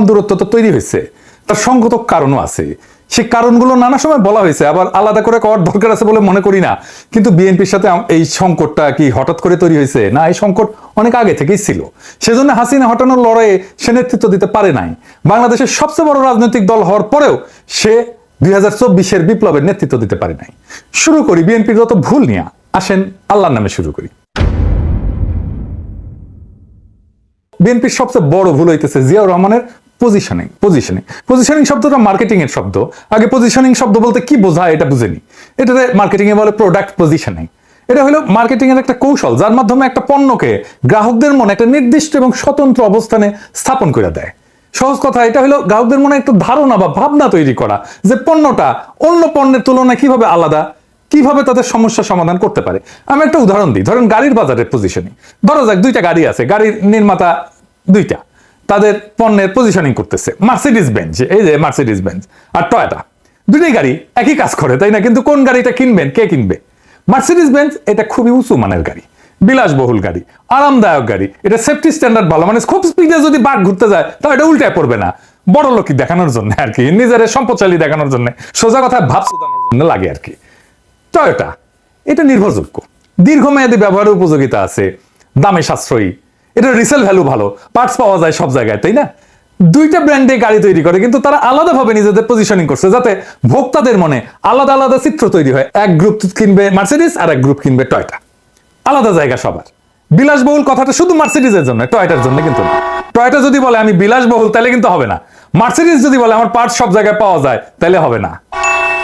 দূরত্ব তো তৈরি হয়েছে, তার সঙ্গত কারণও আছে। সেই কারণগুলো নানা সময় বলা হয়েছে, আবার আলাদা করে করার দরকার আছে বলে মনে করি না। কিন্তু বিএনপির সাথে এই সংকটটা কি হঠাৎ করে তৈরি হয়েছে? না, এই সংকট অনেক আগে থেকেই ছিল। সেজন্য হাসিনা হটানোর লড়াইয়ে সে নেতৃত্ব দিতে পারে নাই। বাংলাদেশের সবচেয়ে বড় রাজনৈতিক দল হওয়ার পরেও সে 2024-এর বিপ্লবের নেতৃত্ব দিতে পারে নাই। শুরু করি বিএনপির যত ভুল নিয়ে। আসেন আল্লাহর নামে শুরু করি। বিএনপির সবচেয়ে বড় ভুল হইতেছে জিয়াউর রহমানের পজিশনিং শব্দটা মার্কেটিং এর শব্দ। আগে পজিশনিং শব্দ বলতে কি বোঝায় এটা বুঝেনি। এটাতে মার্কেটিং এ বলে প্রোডাক্ট পজিশনিং। এটা হলো মার্কেটিং এর একটা কৌশল, যার মাধ্যমে একটা পণ্যকে গ্রাহকদের মনে একটা নির্দিষ্ট এবং স্বতন্ত্র অবস্থানে স্থাপন করে দেয়। সহজ কথা, এটা হলো গ্রাহকদের মনে একটা ধারণা বা ভাবনা তৈরি করা যে পণ্যটা অন্য পণ্যের তুলনায় কিভাবে আলাদা, কিভাবে তাদের সমস্যা সমাধান করতে পারে। আমি একটা উদাহরণ দিই। ধরেন গাড়ির বাজারের পজিশনিং। ধরা যাক দুইটা গাড়ি আছে, গাড়ির নির্মাতা দুইটা, তাদের পণ্যের পজিশনিং করতেছে। মার্সিডিজ বেঞ্জ, এই যে মার্সিডিজ বেঞ্জ আর টয়োটা, দুইটাই গাড়ি একই কাজ করে, তাই না? কিন্তু কোন গাড়িটা কিনবেন, কে কিনবে? মার্সিডিজ বেঞ্জ এটা খুবই উঁচু মানের গাড়ি, বিলাসবহুল গাড়ি, আরামদায়ক গাড়ি, এটা সেফটি স্ট্যান্ডার্ড ভালো, মানে খুব স্পিডে যদি বাঘ ঘুরতে যায় তাহলে এটা উল্টায় পড়বে না। বড় লোকই দেখানোর জন্য আর কি, নিজের সম্পদশালী দেখানোর জন্য, সোজা কথা ভাব সুদানোর জন্য লাগে আর কি। টয়োটা এটা নির্ভরযোগ্য, দীর্ঘমেয়াদী ব্যবহারের উপযোগিতা আছে, দামে সাশ্রয়ী, এটা রিসেল ভ্যালু ভালো, পার্টস পাওয়া যায় সব জায়গায়, তাই না? দুইটা ব্র্যান্ডে গাড়ি তৈরি করে, কিন্তু তারা আলাদাভাবে নিজেদের পজিশনিং করছে যাতে ভোক্তাদের মনে আলাদা আলাদা চিত্র তৈরি হয়। এক গ্রুপ কিনবে মার্সিডিজ আর এক গ্রুপ কিনবে টয়োটা, আলাদা জায়গা সবার। বিলাসবহুল কথাটা শুধু মার্সিডিজের জন্য, টয়োটার জন্য কিন্তু না। টয়োটা যদি বলে আমি বিলাসবহুল তাহলে কিন্তু হবে না। মার্সিডিজ যদি বলে আমার পার্টস সব জায়গায় পাওয়া যায় তাহলে হবে না।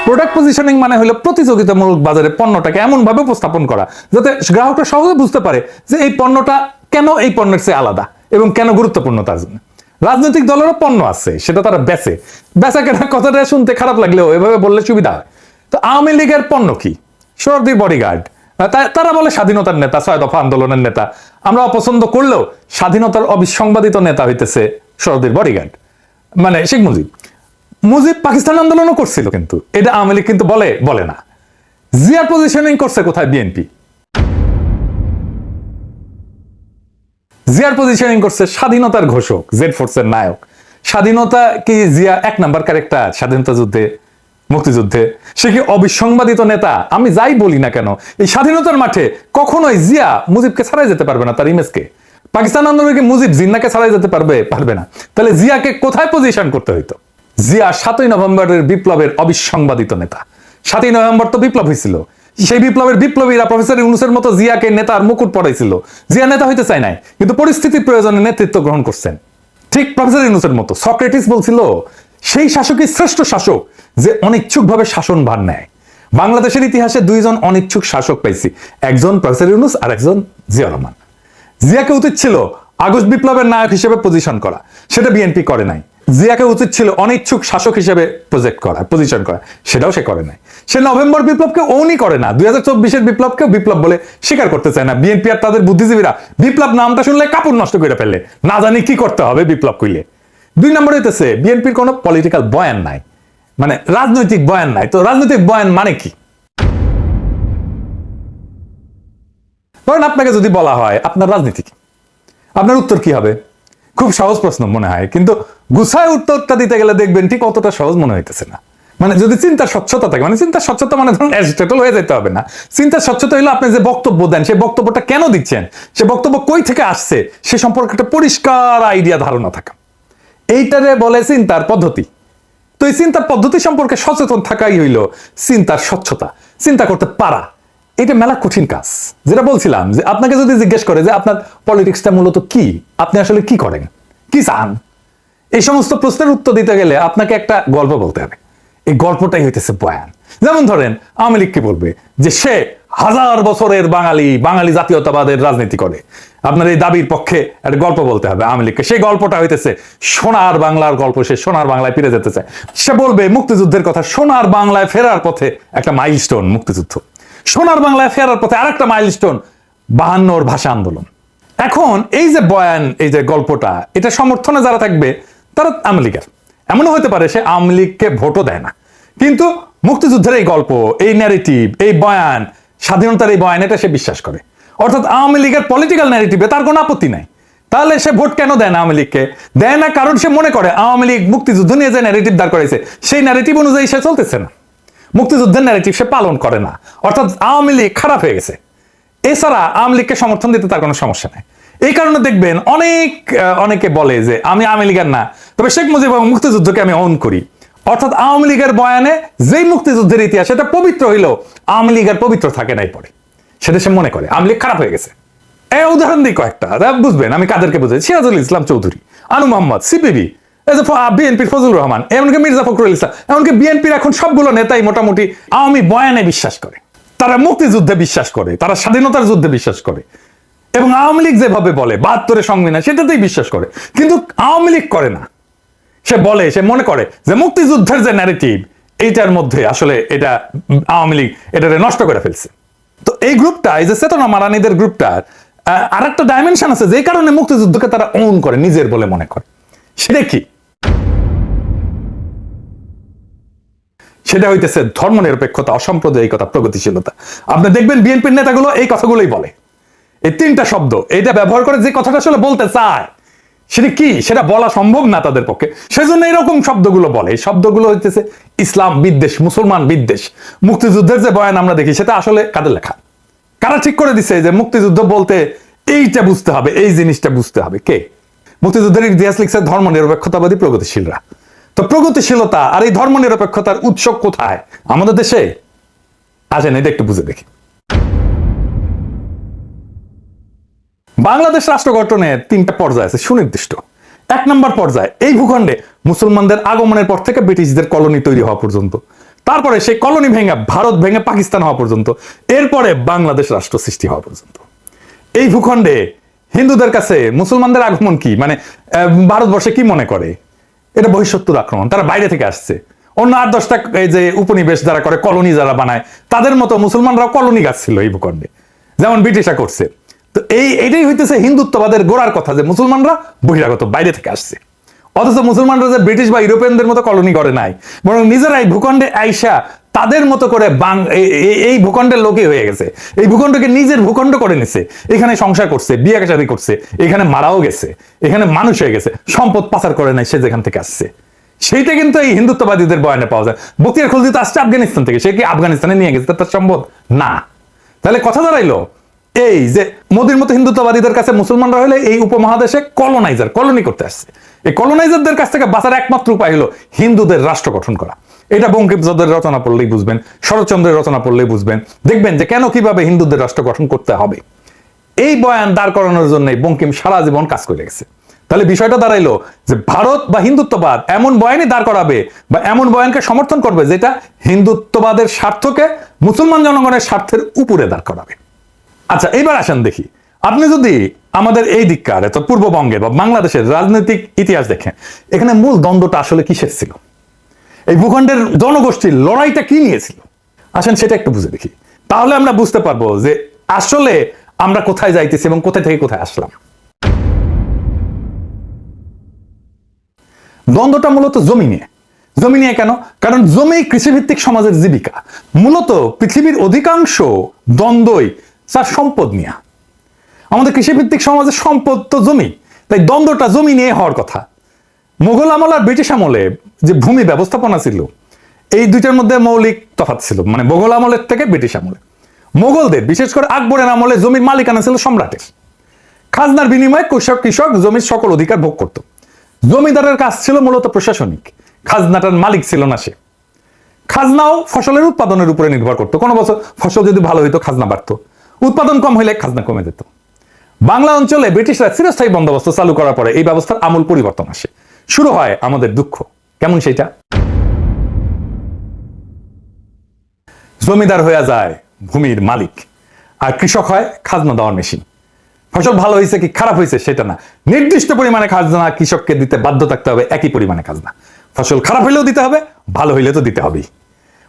প্রোডাক্ট পজিশনিং মানে হলো প্রতিযোগিতামূলক বাজারে পণ্যটাকে এমন ভাবে উপস্থাপন করা যাতে গ্রাহকরা সহজে বুঝতে পারে যে এই পণ্যটা কেন এই পণ্যের চেয়ে আলাদা এবং কেন গুরুত্বপূর্ণ তার জন্য। রাজনৈতিক দলেরও পণ্য আছে, সেটা তারা বেচা কেনা কথাটা শুনতে খারাপ লাগলেও এভাবে বললে সুবিধা হয়। তো আওয়ামী লীগের পণ্য কি? সোহরাওয়ার্দীর বডিগার্ড। তারা বলে স্বাধীনতার নেতা, 6 দফা আন্দোলনের নেতা। আমরা অপছন্দ করলেও স্বাধীনতার অবিসংবাদিত নেতা হইতেছে সোহরাওয়ার্দীর বডিগার্ড, মানে শেখ মুজিব পাকিস্তান আন্দোলনও করছিল, কিন্তু এটা আওয়ামী লীগ কিন্তু বলে না। জিয়ার পজিশনিং করছে কোথায়? বিএনপি। জিয়ার পজিশনিং করছে স্বাধীনতার ঘোষক, জেড ফোর্সের নায়ক। স্বাধীনতা কি জিয়া 1 নাম্বার ক্যারেক্টার স্বাধীনতা যুদ্ধে, মুক্তিযুদ্ধে? সে কি অবিসংবাদিত নেতা? আমি যাই বলি না কেন, এই স্বাধীনতার মাঠে কখনোই জিয়া মুজিবকে ছাড়াই যেতে পারবে না, তার ইমেজকে। পাকিস্তান আন্দোলনে মুজিব জিন্নাকে ছাড়াই যেতে পারবে না। তাহলে জিয়াকে কোথায় পজিশন করতে হইতো? জিয়া 7ই নভেম্বরের বিপ্লবের অবিসংবাদিত নেতা। 7ই নভেম্বর তো বিপ্লব হয়েছিল, সেই বিপ্লবের বিপ্লবীরা প্রফেসর ইউনূসের মতো জিয়াকে নেতার মুকুট পড়াইছিল। জিয়া নেতা হইতে চায় নাই, কিন্তু পরিস্থিতির প্রয়োজনে নেতৃত্ব গ্রহণ করছেন, ঠিক প্রফেসর ইউনূসের মতো। সক্রেটিস বলছিল সেই শাসকই শ্রেষ্ঠ শাসক যে অনিচ্ছুকভাবে শাসন ভার নেয়। বাংলাদেশের ইতিহাসে 2 জন অনিচ্ছুক শাসক পাইছি, একজন প্রফেসর ইউনূস আর একজন জিয়াউর রহমান। জিয়াকে উচিত ছিল আগস্ট বিপ্লবের নায়ক হিসেবে পজিশন করা, সেটা বিএনপি করে নাই। জিয়াকে উচিত ছিল অনিচ্ছুক শাসক হিসেবে পজিশন করা, সেটাও সে করে নাই। সে নভেম্বর বিপ্লবকে ওনই করে না, 2024-এর বিপ্লবকেও বিপ্লব বলে স্বীকার করতে চায় না। বিএনপি আর তাদের বুদ্ধিজীবীরা বিপ্লব নামটা শুনলে কাপড় নষ্ট করে ফেলে, না জানি কি করতে হবে বিপ্লব কইলে। 2 নম্বর হইতেছে বিএনপির কোনো পলিটিক্যাল বয়ান নাই, মানে রাজনৈতিক বয়ান নাই। তো রাজনৈতিক বয়ান মানে কি? ধরেন আপনাকে যদি বলা হয় আপনার রাজনীতি কি, আপনার উত্তর কি হবে? খুব সহজ প্রশ্ন মনে হয়, কিন্তু গুছায় উত্তরটা দিতে গেলে দেখবেন ঠিক অতটা সহজ মনে হইতেছে না। মানে যদি চিন্তার স্বচ্ছতা থাকে, মানে চিন্তার স্বচ্ছতা মানে ধরুন অ্যারিস্টটল হয়ে যেতে হবে না। চিন্তার স্বচ্ছতা হলো আপনি যে বক্তব্য দেন, সেই বক্তব্যটা কেন দিচ্ছেন, সে বক্তব্য কই থেকে আসছে, সে সম্পর্কে একটা পরিষ্কার আইডিয়া, ধারণা থাকা, এইটারে বলে চিন্তার পদ্ধতি। তো এই চিন্তার পদ্ধতি সম্পর্কে সচেতন থাকাই হইল চিন্তার স্বচ্ছতা, চিন্তা করতে পারা। এটা মেলা কঠিন কাজ। যেটা বলছিলাম যে আপনাকে যদি জিজ্ঞেস করে যে আপনার পলিটিক্সটা মূলত কি, আপনি আসলে কি করেন, কি চান, এই সমস্ত প্রশ্নের উত্তর দিতে গেলে আপনাকে একটা গল্প বলতে হবে। এই গল্পটাই হইতেছে বয়ান। যেমন ধরেন আওয়ামী লীগ কি বলবে যে সে 1000 বছরের বাঙালি জাতীয়তাবাদের রাজনীতি করে। আপনার এই দাবির পক্ষে একটা গল্প বলতে হবে আওয়ামী লীগকে। সেই গল্পটা হইতেছে সোনার বাংলার গল্প, সে সোনার বাংলায় ফিরে যেতে চায়। সে বলবে মুক্তিযুদ্ধের কথা, সোনার বাংলায় ফেরার পথে একটা মাইলস্টোন মুক্তিযুদ্ধ, সোনার বাংলায় ফেরার পথে আরেকটা মাইলস্টোন 52 ভাষা আন্দোলন। এখন এই যে বয়ান, এই যে গল্পটা, এটা সমর্থনে যারা থাকবে তারা আওয়ামী লীগের। এমনও হতে পারে সে আওয়ামী লীগকে ভোটও দেয় না, কিন্তু মুক্তিযুদ্ধের এই গল্প, এই ন্যারেটিভ, এই বয়ান, স্বাধীনতার এই বয়ান, এটা সে বিশ্বাস করে। অর্থাৎ আওয়ামী লীগের পলিটিক্যাল ন্যারেটিভে তার কোনো আপত্তি নাই, তাহলে সে ভোট কেন দেয় না আওয়ামী লীগকে? দেয় না কারণ সে মনে করে আওয়ামী লীগ মুক্তিযুদ্ধ নিয়ে যে ন্যারেটিভ দাঁড় করাইছে সেই ন্যারেটিভ অনুযায়ী সে চলতেছে না, মুক্তিযুদ্ধের ন্যারেটিভ সে পালন করে না, অর্থাৎ আওয়ামী লীগ খারাপ হয়ে গেছে। এছাড়া আওয়ামী লীগকে সমর্থন দিতে তার কোনো সমস্যা নাই। এই কারণে দেখবেন অনেকে বলে যে আমি আওয়ামী লীগের না, তবে শেখ মুজিব এবং মুক্তিযুদ্ধকে আমি অন করি। অর্থাৎ আওয়ামী লীগের বয়ানে যেই মুক্তিযুদ্ধের ইতিহাস সেটা পবিত্র হইলেও আওয়ামী লীগের পবিত্র থাকে নাই, পরে সেটা সে মনে করে আওয়ামী লীগ খারাপ হয়ে গেছে। উদাহরণ দিই কয়েকটা, বুঝবেন আমি কাদেরকে বুঝাই। সিরাজুল ইসলাম চৌধুরী, আনু মোহাম্মদ, সিপিবি, বিএনপির ফজলুর রহমান, এমনকি মির্জা ফখরুল ইসলাম, এমনকি বিএনপির এখন সবগুলো নেতাই মোটামুটি আওয়ামী বয়ানে বিশ্বাস করে, তারা মুক্তিযুদ্ধে বিশ্বাস করে, তারা স্বাধীনতার যুদ্ধে বিশ্বাস করে, এবং আওয়ামী লীগ যেভাবে বলে 72 সংবিধান সেটাতেই বিশ্বাস করে। কিন্তু আওয়ামী লীগ করে না, সে মনে করে যে মুক্তিযুদ্ধের যে ন্যারেটিভ এইটার মধ্যে আসলে এটা আওয়ামী লীগ এটাকে নষ্ট করে ফেলছে। তো এই গ্রুপটা, এই যে চেতনা মারানিদের গ্রুপটার আর একটা ডাইমেনশন আছে যে কারণে মুক্তিযুদ্ধকে তারা ওন করে, নিজের বলে মনে করে। সেটা কি? সেটা হইতেছে ধর্মনিরপেক্ষতা, অসাম্প্রদায়িকতা, প্রগতিশীলতা। আপনি দেখবেন বিএনপির নেতাগুলো এই কথাগুলোই বলে, এই তিনটা শব্দ এটা ব্যবহার করে যে কথাটা আসলে বলতে চায় সেটা কি সেটা বলা সম্ভব না তাদের পক্ষে, সেজন্য এরকম শব্দগুলো বলে। এই শব্দগুলো হইতেছে ইসলাম বিদ্বেষ, মুসলমান বিদ্বেষ। মুক্তিযুদ্ধের যে বয়ান আমরা দেখি সেটা আসলে কাদের লেখা? কারা ঠিক করে দিছে যে মুক্তিযুদ্ধ বলতে এইটা বুঝতে হবে, এই জিনিসটা বুঝতে হবে? কে? মুক্তিযুদ্ধের ইতিহাস লিখছে ধর্মনিরপেক্ষতাবাদী প্রগতিশীলরা। তো প্রগতিশীলতা আর এই ধর্মনিরপেক্ষতার উৎস কোথায় আমাদের দেশে? আসেন এটা একটু বুঝে দেখি। বাংলাদেশ রাষ্ট্র গঠনের 3টা পর্যায় আছে সুনির্দিষ্ট। 1 নম্বর পর্যায় এই ভূখণ্ডে মুসলমানদের আগমনের পর থেকে ব্রিটিশদের কলোনি তৈরি হওয়া পর্যন্ত, তারপরে সেই কলোনি ভেঙে ভারত ভেঙে পাকিস্তান হওয়া পর্যন্ত, এরপরে বাংলাদেশ রাষ্ট্র সৃষ্টি হওয়া পর্যন্ত। এই ভূখণ্ডে হিন্দুদের কাছে মুসলমানদের আগমন কি, মানে ভারতবর্ষে কি মনে করে এটা বহিঃশত্রুর আক্রমণ, তারা বাইরে থেকে আসছে। অন্য 8-10টা এই যে উপনিবেশ যারা করে, কলোনি যারা বানায়, তাদের মতো মুসলমানরাও কলোনি গাচ্ছিল এই ভূখণ্ডে, যেমন ব্রিটিশরা করছে। তো এইটাই হইতেছে হিন্দুত্ববাদের গোড়ার কথা, যে মুসলমানরা বহিরাগত, বাইরে থেকে আসছে। অথচ মুসলমানরা যে ব্রিটিশ বা ইউরোপিয়ানদের মতো কলোনি করে নাই, বরং নিজেরাই ভূখণ্ডে আইসা তাদের মতো করে এই ভূখণ্ডের লোকই হয়ে গেছে, এই ভূখণ্ডকে নিজের ভূখণ্ড করে নিছে, এখানে সংসার করছে, বিয়ে শাদী করছে, এখানে মারাও গেছে, এখানে মানুষ হয়ে গেছে, সম্পদ পাচার করে নাই সে যেখান থেকে আসছে। সেইটা কিন্তু এই হিন্দুত্ববাদীদের বয়ানে পাওয়া যায়। বখতিয়ার খলজি তো আসছে আফগানিস্তান থেকে, সে কি আফগানিস্তানে নিয়ে গেছে তার সম্ভব না। তাহলে কথা দাঁড়াইলো এই যে মোদির মতো হিন্দুত্ববাদীদের কাছে মুসলমানরা হলে এই উপমহাদেশে কলোনাইজার, কলোনি করতে আসছে। এই কলোনাইজারদের কাছ থেকে বাঁচার একমাত্র উপায় হলো হিন্দুদের রাষ্ট্র গঠন করা। এটা বঙ্কিমচন্দ্রের রচনা পড়লেই বুঝবেন, শরৎচন্দ্রের রচনা পড়লেই বুঝবেন, দেখবেন যে কেন কিভাবে হিন্দুদের রাষ্ট্র গঠন করতে হবে। এই বয়ান দাঁড় করানোর জন্য বঙ্কিম সারা জীবন কাজ করে গেছে। তাহলে বিষয়টা দাঁড়াইলো যে ভারত বা হিন্দুত্ববাদ এমন বয়ানই দাঁড় করাবে বা এমন বয়ানকে সমর্থন করবে যেটা হিন্দুত্ববাদের স্বার্থকে মুসলমান জনগণের স্বার্থের উপরে দাঁড় করাবে। আচ্ছা, এবার আসেন দেখি, আপনি যদি আমাদের এই দিককার পূর্ববঙ্গে বা বাংলাদেশের রাজনৈতিক ইতিহাস দেখেন, এখানে মূল দ্বন্দ্বটা আসলে কিসের ছিল? এই ভূখণ্ডের জনগোষ্ঠীর লড়াইটা কি নিয়েছিল? আসেন সেটা একটু বুঝে দেখি, তাহলে আমরা বুঝতে পারবো যে আসলে আমরা কোথায় যাইতেছি এবং কোথায় থেকে কোথায় আসলাম। দ্বন্দ্বটা মূলত জমি নিয়ে। জমি নিয়ে কেন? কারণ জমি কৃষিভিত্তিক সমাজের জীবিকা। মূলত পৃথিবীর অধিকাংশ দ্বন্দ্বই তার সম্পদ নিয়ে। আমাদের কৃষিভিত্তিক সমাজের সম্পদ তো জমি, তাই দ্বন্দ্বটা জমি নিয়ে হওয়ার কথা। মুঘল আমল আর ব্রিটিশ আমলে যে ভূমি ব্যবস্থাপনা ছিল, এই দুইটার মধ্যে মৌলিক তফাৎ ছিল। মানে মুঘল আমলের থেকে ব্রিটিশ আমলে, মুঘলদের বিশেষ করে আকবরের আমলে জমির মালিকানা ছিল সম্রাটের। খাজনার বিনিময়ে কৃষক জমির সকল অধিকার ভোগ করত। জমিদারের কাজ ছিল মূলত প্রশাসনিক, খাজনাটার মালিক ছিল না সে। খাজনাও ফসলের উৎপাদনের উপরে নির্ভর করতো। কোনো বছর ফসল যদি ভালো হইতো খাজনা বাড়তো, উৎপাদন কম হইলে খাজনা কমে যেত। বাংলা অঞ্চলে ব্রিটিশরা চিরস্থায়ী বন্দোবস্ত চালু করার পরে এই ব্যবস্থার আমূল পরিবর্তন আসে। শুরু হয় আমাদের দুঃখ। কেমন সেটা? জমিদার হয়ে যায় ভূমির মালিক, আর কৃষক হয় খাজনা দেওয়ার মেশিন। ফসল ভালো হয়েছে কি খারাপ হয়েছে সেটা না, নির্দিষ্ট পরিমাণে খাজনা কৃষককে দিতে বাধ্য থাকতে হবে, একই পরিমাণে খাজনা। ফসল খারাপ হইলেও দিতে হবে, ভালো হইলে তো দিতে হবেই।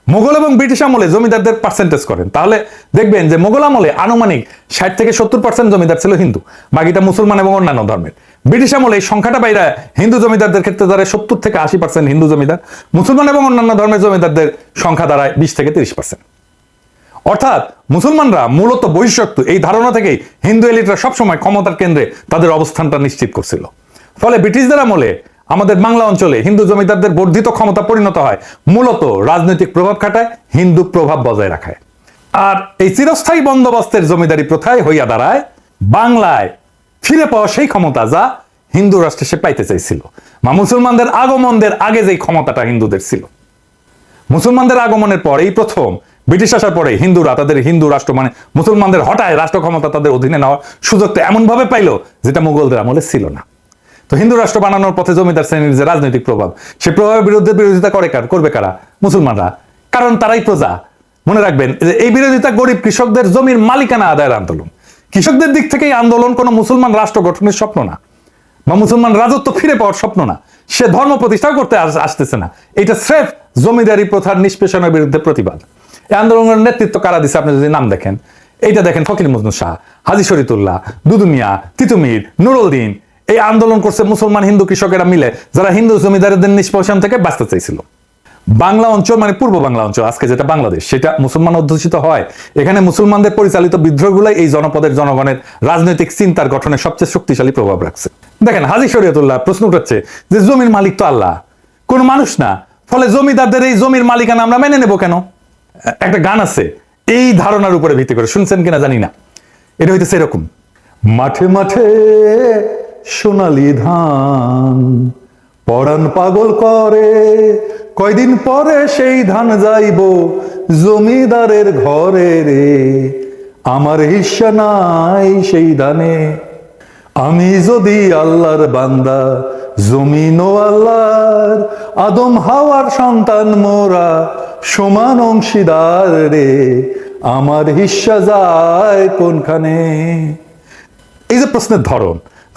মুঘল এবং ব্রিটিশ আমলে জমিদারদের পার্সেন্টেজ করেন, তাহলে দেখবেন যে মুঘল আমলে আনুমানিক 60 থেকে 70% জমিদার ছিল হিন্দু, বাকিটা মুসলমান এবং অন্যান্য ধর্মের। ব্রিটিশ আমলে এই সংখ্যাটা বাইরে হিন্দু জমিদারদের ক্ষেত্রে দাঁড়ায় 70 থেকে 80% হিন্দু জমিদার, মুসলমান এবং অন্যান্য ধর্মের জমিদারদের সংখ্যা দাঁড়ায় 20 থেকে 30%। অর্থাৎ মুসলমানরা মূলত বহিঃশত্রু এই ধারণা থেকেই হিন্দু এলিটরা সবসময় ক্ষমতার কেন্দ্রে তাদের অবস্থানটা নিশ্চিত করছিল। ফলে ব্রিটিশদের আমলে আমাদের বাংলা অঞ্চলে হিন্দু জমিদারদের বর্ধিত ক্ষমতা পরিণত হয় মূলত রাজনৈতিক প্রভাব খাটায়, হিন্দু প্রভাব বজায় রাখায়। আর এই চিরস্থায়ী বন্দোবস্তের জমিদারি প্রথায় হইয়া দাঁড়ায় বাংলায় ফিরে পাওয়া সেই ক্ষমতা যা হিন্দু রাষ্ট্রে সে পাইতে চাইছিল, বা মুসলমানদের আগমনের আগে যেই ক্ষমতাটা হিন্দুদের ছিল। মুসলমানদের আগমনের পর এই প্রথম ব্রিটিশ আসার পরে হিন্দুরা তাদের হিন্দু রাষ্ট্র মানে মুসলমানদের হঠাৎ রাষ্ট্র ক্ষমতা তাদের অধীনে নেওয়ার সুযোগটা এমন ভাবে পাইলো যেটা মুঘলদের আমলে ছিল না। তো হিন্দু রাষ্ট্র বানানোর পথে জমিদার শ্রেণীর যে রাজনৈতিক প্রভাব, সে প্রভাবের বিরুদ্ধে বিরোধিতা করবে কারা? মুসলমানরা, কারণ তারাই প্রজা। মনে রাখবেন যে এই বিরোধিতা গরিব কৃষকদের জমির মালিকানা আদায়ের আন্দোলন। কৃষকদের দিক থেকে এই আন্দোলন কোনো মুসলমান রাষ্ট্র গঠনের স্বপ্ন না, বা মুসলমান রাজত্ব ফিরে পাওয়ার স্বপ্ন না, সে ধর্ম প্রতিষ্ঠাও করতে আসতেছে না। এটা স্রেফ জমিদারি প্রথার নিষ্পেষণের বিরুদ্ধে প্রতিবাদ। এই আন্দোলনের নেতৃত্ব কারা দিচ্ছে আপনি যদি নাম দেখেন, এইটা দেখেন ফকির মজনু শাহ, হাজী শরীয়তুল্লাহ, দুদুমিয়া, তিতুমির, নুরুদ্দিন। এই আন্দোলন করছে মুসলমান হিন্দু কৃষকেরা মিলে, যারা হিন্দু জমিদারদের নিষ্পেষণ থেকে বাঁচতে চাইছিল। বাংলা অঞ্চল মানে পূর্ব বাংলা অঞ্চল, আজকে যেটা বাংলাদেশ, সেটা মুসলমান অধ্যুষিত হয়। এখানে মুসলমানদের পরিচালিত বিদ্রোহগুলাই এই জনপদের জনগণের রাজনৈতিক চিন্তার গঠনে সবচেয়ে শক্তিশালী প্রভাব রাখছে। দেখেন হাজী শরীয়তুল্লাহ প্রশ্ন করছে যে জমির মালিক তো আল্লাহ, কোন মানুষ না, ফলে জমিদারদের এই জমির মালিকানা আমরা মেনে নেব কেন? একটা গান আছে এই ধারণার উপরে ভিত্তি করে, শুনছেন কিনা জানি না। এটা হইতেছে এরকম: মাঠে মাঠে সোনালি ধান, পরাণ পাগল করে, কয়দিন পরে সেই ধান যাইব জমিদারের ঘরে রে, আমার হিস্সা নাই সেই ধানে, আমি যদি আল্লাহর বান্দা, জমিন ও আল্লাহর, আদম হাওয়ার সন্তান মোরা, সমান অংশীদার রে, আমার হিস্সা যায় কোনখানে। এই যে প্রশ্নের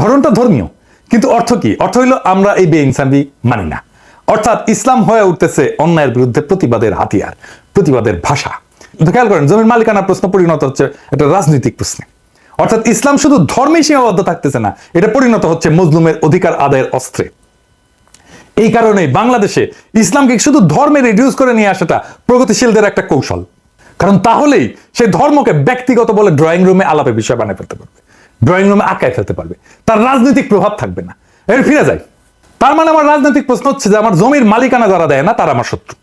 ধরনটা ধর্মীয়, কিন্তু অর্থ কি? অর্থ হইল আমরা এই বেইনসাফি মানি না। অর্থাৎ ইসলাম হয়ে উঠতেছে অন্যায়ের বিরুদ্ধে প্রতিবাদের হাতিয়ার, প্রতিবাদের ভাষা। খেয়াল করেন, জমির মালিকানার প্রশ্ন পরিণত হচ্ছে একটা রাজনৈতিক প্রশ্নে। অর্থাৎ ইসলাম শুধু ধর্মে সীমাবদ্ধ থাকতেছে না, এটা পরিণত হচ্ছে মজলুমের অধিকার আদায়ের অস্ত্রে। এই কারণে বাংলাদেশে ইসলামকে শুধু ধর্মে রিডিউস করে নিয়ে আসাটা প্রগতিশীলদের একটা কৌশল। কারণ তাহলেই সেই ধর্মকে ব্যক্তিগত বলে ড্রয়িং রুমে আলাপের বিষয় বানিয়ে ফেলতে পারবে, ড্রয়িং রুমে আঁকায় ফেলতে পারবে, তার রাজনৈতিক প্রভাব থাকবে না। এর ফিরে যায়, তার মানে আমার রাজনৈতিক প্রশ্ন হচ্ছে যে আমার জমির মালিকানা যারা দেয় না তারা আমার শত্রু।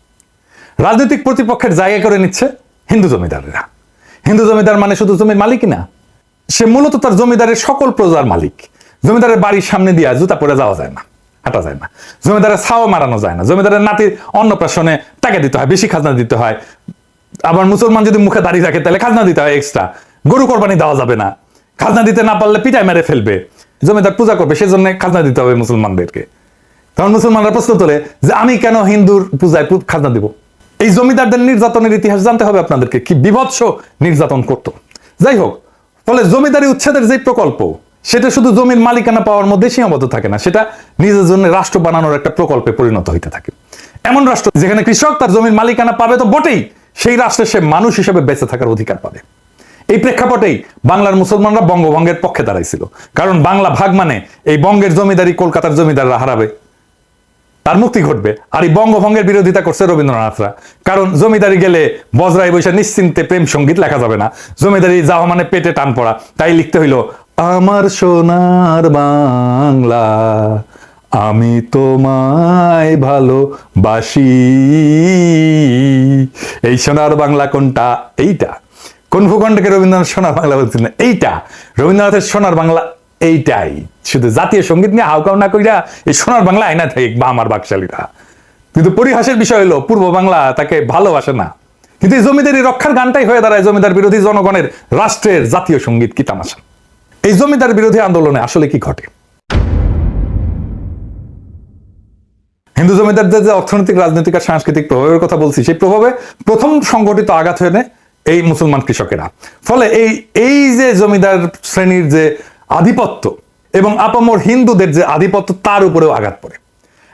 রাজনৈতিক প্রতিপক্ষের জায়গা করে নিচ্ছে হিন্দু জমিদারেরা। হিন্দু জমিদার মানে শুধু জমির মালিকই না, সে মূলত তার জমিদারের সকল প্রজার মালিক। জমিদারের বাড়ির সামনে দিয়ে জুতা পরে যাওয়া যায় না, হাঁটা যায় না, জমিদারের ছাও মারানো যায় না, জমিদারের নাতির অন্নপ্রাশনে টাকা দিতে হয়, বেশি খাজনা দিতে হয়। আবার মুসলমান যদি মুখে দাঁড়িয়ে থাকে তাহলে খাজনা দিতে হয় এক্সট্রা, গরু কোরবানি দেওয়া যাবে না, খাজনা দিতে না পারলে পিটায় মেরে ফেলবে, জমিদার পূজা করবে সেজন্য খাজনা দিতে হবে মুসলমানদেরকে। তখন মুসলমানরা প্রশ্ন তোলে যে আমি কেন হিন্দুর পূজায় খাজনা দিব? এই জমিদারদের নির্যাতনের ইতিহাস জানতে হবে আপনাদেরকে, কি বিভৎস নির্যাতন করত। যাই হোক, ফলে জমিদারি উচ্ছেদের যে প্রকল্প, সেটা শুধু জমির মালিকানা পাওয়ার মধ্যে সীমাবদ্ধ থাকে না, সেটা নিজের জন্য রাষ্ট্র বানানোর একটা প্রকল্পে পরিণত হইতে থাকে। এমন রাষ্ট্র যেখানে কৃষক তার জমির মালিকানা পাবে তো বটেই, সেই রাষ্ট্রে সে মানুষ হিসেবে বেঁচে থাকার অধিকার পাবে। এই প্রেক্ষাপটেই বাংলার মুসলমানরা বঙ্গভঙ্গের পক্ষে দাঁড়াইছিল। কারণ বাংলা ভাগ মানে এই বঙ্গের জমিদারি কলকাতার জমিদাররা হারাবে, তার মুক্তি ঘটবে। আর এই বঙ্গভঙ্গের বিরোধিতা করছে রবীন্দ্রনাথরা। কারণ জমিদারি গেলে বজরাই বৈশা নিশ্চিন্তে প্রেম সঙ্গীত লেখা যাবে না, জমিদারি যাওয়া মানে পেটে টান পড়া। তাই লিখতে হইল আমার সোনার বাংলা, আমি তোমায় ভালোবাসি। এই সোনার বাংলা কোনটা? এইটা। কোন ভূখণ্ডকে রবীন্দ্রনাথ সোনার বাংলা বলছিলেন? এইটা। রবীন্দ্রনাথের সোনার বাংলা এইটাই। শুধু জাতীয় সঙ্গীত নিয়ে হাউকাউ না কইরা এই সোনার বাংলা আয়না থাকে বা আমার বাকশালীরা। কিন্তু পরিহাসের বিষয় হলো পূর্ব বাংলা তাকে ভালোবাসে না। কিন্তু এই জমিদারি রক্ষার গানটাই হয়ে দাঁড়ায় জমিদার বিরোধী জনগণের রাষ্ট্রের জাতীয় সঙ্গীত। কি তামাশা! এই জমিদার বিরোধী আন্দোলনে আসলে কি ঘটে? হিন্দু জমিদারদের যে অর্থনৈতিক, রাজনৈতিক আর সাংস্কৃতিক প্রভাবের কথা বলছি, সেই প্রভাবে প্রথম সংগঠিত আঘাত হয়ে নেয় এই মুসলমান কৃষকেরা। ফলে এই যে জমিদার শ্রেণীর যে আধিপত্য এবং আপামর হিন্দুদের যে আধিপত্য, তার উপরেও আঘাত পড়ে।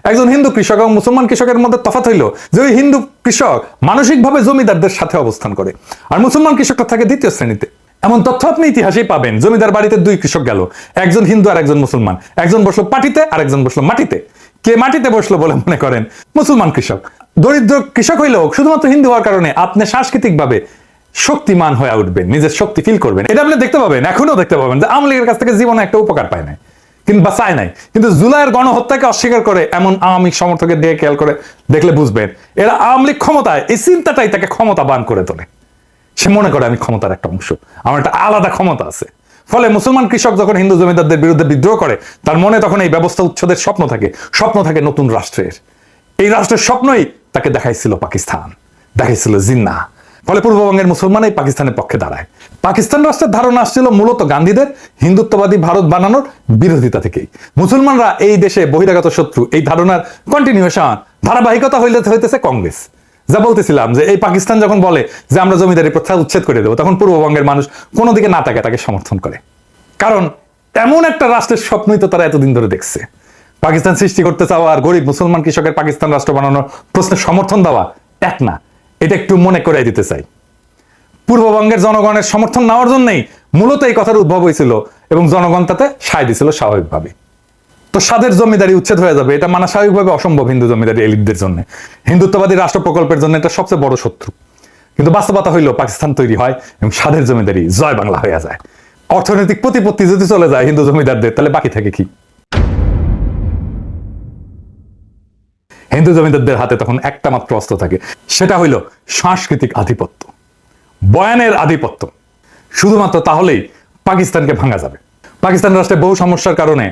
একজন হিন্দু কৃষক এবং মুসলমান কৃষকের মধ্যে তফাৎ হইল যে ওই হিন্দু কৃষক মানসিকভাবে জমিদারদের সাথে অবস্থান করে, আর মুসলমান কৃষকটা থাকে দ্বিতীয় শ্রেণীতে। এমন তথ্য আপনি ইতিহাসেই পাবেন। জমিদার বাড়িতে দুই কৃষক গেল, একজন হিন্দু আর একজন মুসলমান। একজন বসলো পাটিতে আর একজন বসলো মাটিতে। কে মাটিতে বসলো বলে মনে করেন? মুসলমান কৃষক। দরিদ্র কৃষক হইলেও শুধুমাত্র হিন্দু হওয়ার কারণে আপনি সাংস্কৃতিকভাবে শক্তিমান হয়ে উঠবেন, নিজের শক্তি ফিল করবেন। এটা আপনি দেখতে পাবেন, এখনো দেখতে পাবেন যে আওয়ামী লীগের কাছ থেকে জীবনে একটা উপকার পায় নাই কিংবা চায় নাই, কিন্তু জুলাইয়ের গণহত্যাকে অস্বীকার করে এমন আওয়ামী সমর্থকের দিকে খেয়াল করে দেখলে বুঝবেন এরা আওয়ামী লীগ ক্ষমতায়, এই চিন্তাটাই তাকে ক্ষমতাবান করে তোলে। সে মনে করে আমি ক্ষমতার একটা অংশ, আমার একটা আলাদা ক্ষমতা আছে। ফলে মুসলমান কৃষক যখন হিন্দু জমিদারদের বিরুদ্ধে বিদ্রোহ করে, তার মনে তখন এই ব্যবস্থা উচ্ছেদের স্বপ্ন থাকে নতুন রাষ্ট্রের। এই রাষ্ট্রের স্বপ্নই তাকে দেখাইছিল পাকিস্তান, দেখাইছিল জিন্নাহ। ফলে পূর্ববঙ্গের মুসলমান এই পাকিস্তানের পক্ষে দাঁড়ায়। পাকিস্তান রাষ্ট্রের ধারণা আসছিল মূলত গান্ধীদের হিন্দুত্ববাদী ভারত বানানোর বিরোধিতা থেকেই। মুসলমানরা এই দেশে বহিরাগত শত্রু, এই ধারণার কন্টিনিউশন, ধারাবাহিকতা হইতেছে কংগ্রেস। যা বলতেছিলাম যে এই পাকিস্তান যখন বলে যে আমরা জমিদারি প্রথা উচ্ছেদ করে দেবো, তখন পূর্ববঙ্গের মানুষ কোনো দিকে না তাকে সমর্থন করে। কারণ এমন একটা রাষ্ট্রের স্বপ্নই তো তারা এতদিন ধরে দেখছে। পাকিস্তান সৃষ্টি করতে চাওয়া আর গরিব মুসলমান কৃষকের পাকিস্তান রাষ্ট্র বানানোর প্রশ্নে সমর্থন দেওয়া এক না, এটা একটু মনে করে দিতে চাই। পূর্ববঙ্গের জনগণের সমর্থন নেওয়ার জন্যই মূলত এই কথার উদ্ভব হয়েছিল এবং জনগণ তাতে সায় দিছিল স্বাভাবিকভাবে। তো স্বাদের জমিদারি উচ্ছেদ হয়ে যাবে, এটা মানা স্বাভাবিকভাবে অসম্ভব হিন্দু জমিদারি এলিটদের জন্য। হিন্দুত্ববাদী রাষ্ট্র প্রকল্পের জন্য এটা সবচেয়ে বড় শত্রু। কিন্তু বাস্তবতা হইল পাকিস্তান তৈরি হয় এবং স্বাদের জমিদারি জয় বাংলা হয়ে যায়। অর্থনৈতিক প্রতিপত্তি যদি চলে যায় হিন্দু জমিদারদের, তাহলে বাকি থাকে কি? হিন্দু জমিদারদের হাতে তখন একটা মাত্র অস্ত্র থাকে, সেটা হইল সাংস্কৃতিক আধিপত্য, বয়ানের আধিপত্য। শুধুমাত্র তাহলেই পাকিস্তানকে ভাঙা যাবে। পাকিস্তান রাষ্ট্রে বহু সমস্যার কারণে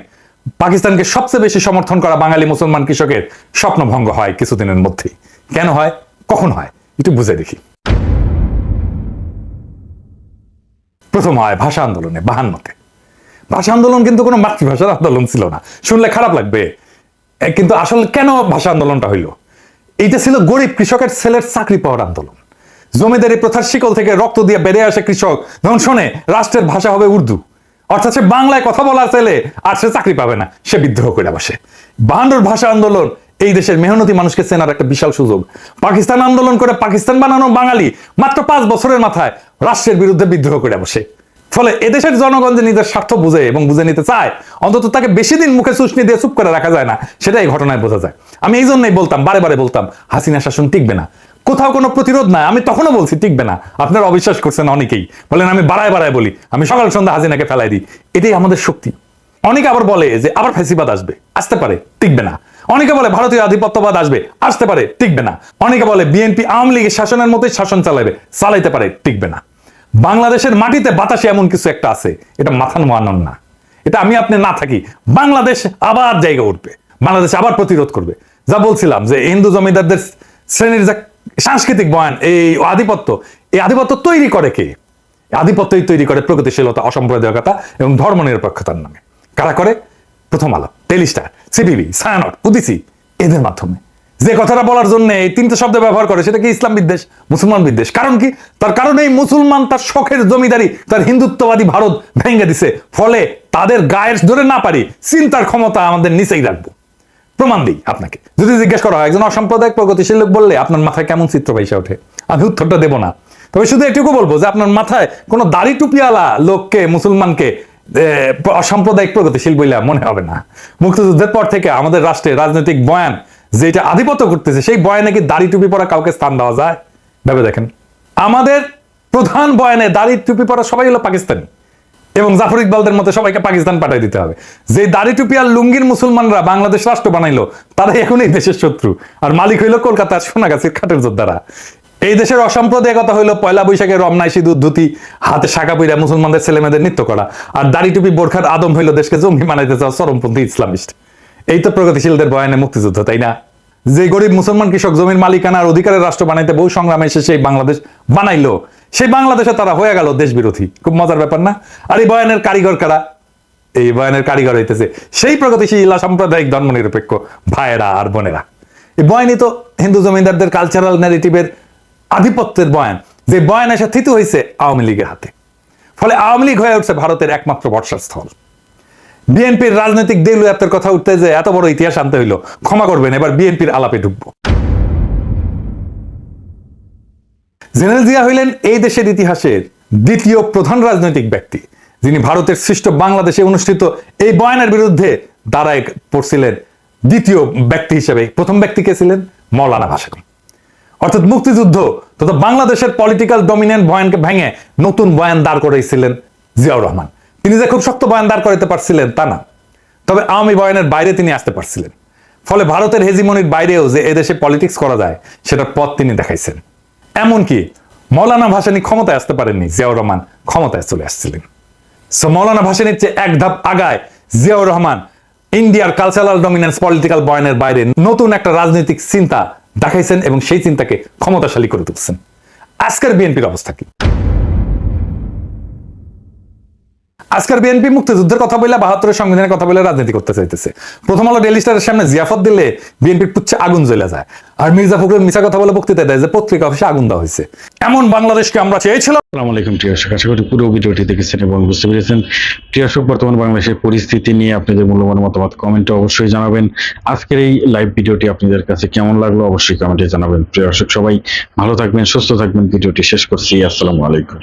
পাকিস্তানকে সবচেয়ে বেশি সমর্থন করা বাঙালি মুসলমান কৃষকের স্বপ্নভঙ্গ হয় কিছুদিনের মধ্যেই। কেন হয়, কখন হয়, একটু বুঝে দেখি। প্রথম হয় ভাষা আন্দোলনে 52-তে। ভাষা আন্দোলন কিন্তু কোনো মাতৃভাষার আন্দোলন ছিল না, শুনলে খারাপ লাগবে, কিন্তু আসলে কেন ভাষা আন্দোলনটা হইল? এইটা ছিল গরিব কৃষকের ছেলের চাকরি পাওয়ার আন্দোলন। জমিদারি প্রথার শিকল থেকে রক্ত দিয়ে বেড়ে আসে কৃষক যখন শোনে রাষ্ট্রের ভাষা হবে উর্দু, অর্থাৎ সে বাংলায় কথা বলার ছেলে আর সে চাকরি পাবে না, সে বিদ্রোহ করে বসে। 52-র ভাষা আন্দোলন এই দেশের মেহনতি মানুষকে চেনার একটা বিশাল সুযোগ। পাকিস্তান আন্দোলন করে পাকিস্তান বানানো বাঙালি মাত্র 5 বছরের মাথায় রাষ্ট্রের বিরুদ্ধে বিদ্রোহ করে বসে। ফলে এদেশের জনগণ যে নিজের স্বার্থ বুঝে এবং বুঝে নিতে চায়, অন্তত তাকে বেশি দিন মুখে চুষনি দিয়ে চুপ করে রাখা যায় না, সেটা এই ঘটনায় বোঝা যায়। আমি এই জন্যই বলতাম, বারে বারে বলতাম, হাসিনা শাসন টিকবে না, কোথাও কোনো প্রতিরোধ নাই। আমি তখনও বলছি টিকবে না, আপনারা অবিশ্বাস করছেন অনেকেই, বলেন আমি বাড়ায় বাড়ায় বলি, আমি সকাল সন্ধ্যা হাসিনাকে ফেলাই দিই। এটাই আমাদের শক্তি। অনেকে আবার বলে যে আবার ফ্যাসিবাদ আসবে, আসতে পারে, টিকবে না। অনেকে বলে ভারতীয় আধিপত্যবাদ আসবে, আসতে পারে, টিকবে না। অনেকে বলে বিএনপি আওয়ামী লীগের শাসনের মতোই শাসন চালাইতে পারে, টিকবে না। বাংলাদেশের মাটিতে বাতাসে এমন কিছু একটা আছে, এটা মাথা নোয়ানোর না। এটা আমি আপনি না থাকি, বাংলাদেশ আবার জায়গা উঠবে, বাংলাদেশ আবার প্রতিরোধ করবে। যা বলছিলাম যে হিন্দু জমিদারদের শ্রেণীর যা সাংস্কৃতিক বয়ান, এই আধিপত্য, এই আধিপত্য তৈরি করে কে? আধিপত্যই তৈরি করে প্রগতিশীলতা, অসাম্প্রদায়িকতা এবং ধর্মনিরপেক্ষতার নামে। কারা করে? প্রথম আলো, টেলি স্টার, সিপিবি, ছায়ানট, উদিসি, এদের মাধ্যমে। যে কথাটা বলার জন্য এই 3টে শব্দ ব্যবহার করে, সেটা কি ইসলাম বিদ্বেষ, মুসলমান বিদ্বেষ। কারণ কি? তার কারণ এই মুসলমান তার শখের জমিদারি, তার হিন্দুত্ববাদী ভারত ভেঙে দিছে। ফলে তাদের গায়ের ধরে না পারি চিন্তার ক্ষমতা আমাদের নিচেই রাখবো। প্রমাণ দিই আপনাকে। যদি জিজ্ঞেস করা হয় একজন অসাম্প্রদায়িক প্রগতিশীল লোক বললে আপনার মাথায় কেমন চিত্র ভাইসা ওঠে, আমি উত্তরটা দেবো না। তবে শুধু এটুকু বলবো যে আপনার মাথায় কোনো দাড়ি টুপিওয়ালা লোককে, মুসলমানকে অসাম্প্রদায়িক প্রগতিশীল বইলা মনে হবে না। মুক্তিযুদ্ধের পর থেকে আমাদের রাষ্ট্রে রাজনৈতিক বয়ান যেটা আধিপত্য করতেছে, সেই বয়ানে কি দাড়ি টুপি পরা কাউকে স্থান দেওয়া যায়? ভেবে দেখেন। আমাদের প্রধান বয়ানে দাড়ি টুপি পরা সবাই হলো পাকিস্তানি, এবং জাফর ইকবালদের মতো সবাইকে পাকিস্তান পাঠিয়ে দিতে হবে। যে দাড়ি টুপি আর লুঙ্গির মুসলমানরা বাংলাদেশ রাষ্ট্র বানাইলো, তারাই এখন এই দেশের শত্রু, আর মালিক হইলো কলকাতার সোনাগাছির খাটের যোদ্ধারা। এই দেশের অসাম্প্রদায়িকতা হইলো পয়লা বৈশাখে রমনায় সিঁদুর ধুতি, হাতে শাখা পইরা মুসলমানদের ছেলেমেয়েদের নৃত্য করা, আর দাড়ি টুপি বোরখার আদম হইলো দেশকে জঙ্গি বানাইতে চাওয়া চরমপন্থী ইসলামিস্ট। এই তো প্রগতিশীলদের বয়ানে মুক্তিযুদ্ধ, তাই না? যে গরিব মুসলমান কৃষক জমির মালিকানার অধিকারের রাষ্ট্র বানাইতে বহু সংগ্রামে এসে সেই বাংলাদেশ বানাইলো, সেই বাংলাদেশে তারা হয়ে গেল দেশ বিরোধী। খুব মজার ব্যাপার না? আর এই বয়ানের কারিগর কারা? এই বয়ানের কারিগর হইতেছে সেই প্রগতিশীল সাম্প্রদায়িক ধর্মনিরপেক্ষ ভাইয়েরা আর বোনেরা। এই বয়ানই তো হিন্দু জমিদারদের কালচারাল ন্যারেটিভের আধিপত্যের বয়ান, যে বয়ান এসে থিতু হয়েছে আওয়ামী লীগের হাতে। ফলে আওয়ামী লীগ হয়ে উঠছে ভারতের একমাত্র বর্ষার স্থল। বিএনপির রাজনৈতিক দেউলিয়াতের কথা উঠতে যে এত বড় ইতিহাস আনতে হইলো, ক্ষমা করবেন, এবার বিএনপির আলাপে ঢুকবো। জেনারেল জিয়া হইলেন এই দেশের ইতিহাসের দ্বিতীয় প্রধান রাজনৈতিক ব্যক্তি, যিনি ভারতের সৃষ্ট বাংলাদেশে অনুষ্ঠিত এই বয়ানের বিরুদ্ধে দাঁড়ায় পড়ছিলেন দ্বিতীয় ব্যক্তি হিসেবে। প্রথম ব্যক্তি কে ছিলেন? মৌলানা ভাসানী। অর্থাৎ মুক্তিযুদ্ধ তো বাংলাদেশের পলিটিক্যাল ডমিনেন্ট বয়ানকে ভেঙে নতুন বয়ান দাঁড় করাইছিলেন জিয়াউর রহমান। তিনি যে খুব শক্ত বয়ান দাঁড় করাইতে পারছিলেন তা না, তবে আওয়ামী বয়ানের বাইরে তিনি আসতে পারছিলেন। ফলে ভারতের হেজিমনির বাইরেও যে এদেশে পলিটিক্স করা যায় সেটার পথ তিনি দেখাইছেন। এমনকি মৌলানা ভাসানী ক্ষমতায় আসতে পারেননি, জিয়াউর রহমান ক্ষমতায় চলে আসছিলেন। সো মৌলানা ভাসানীর চেয়ে এক ধাপ আগায় জিয়াউর রহমান ইন্ডিয়ার কালচারাল ডমিনেন্স পলিটিক্যাল বয়ানের বাইরে নতুন একটা রাজনৈতিক চিন্তা দেখাইছেন এবং সেই চিন্তাকে ক্ষমতাশালী করে তুলছেন। আজকের বিএনপির অবস্থা কি? আজকের বিএনপি মুক্তিযুদ্ধের কথা বলে 72-এর সংবিধানের কথা বলে রাজনীতি করতে চাইতেছে। প্রথম আলো ডেইলি স্টারের সামনে জিয়াফত দিলে বিএনপির পুচ্ছে আগুন জ্বলে যায়, আর মির্জা ফখরুল মিছা কথা বলে বক্তৃতা দেয় যে পত্রিকা অফিসে আগুন দেওয়া হয়েছে। এমন বাংলাদেশকে আমরা চেয়েছিলাম। আসসালামু আলাইকুম প্রিয় দর্শক, আশা করি পুরো ভিডিওটি দেখেছেন এবং বুঝতে পেরেছেন। প্রিয় দর্শক, বর্তমান বাংলাদেশের পরিস্থিতি নিয়ে আপনাদের মূল্যবান মতামত কমেন্টে অবশ্যই জানাবেন। আজকের এই লাইভ ভিডিওটি আপনাদের কাছে কেমন লাগলো অবশ্যই কমেন্টে জানাবেন। প্রিয় দর্শক, সবাই ভালো থাকবেন, সুস্থ থাকবেন। ভিডিওটি শেষ করছি। আসসালামু আলাইকুম।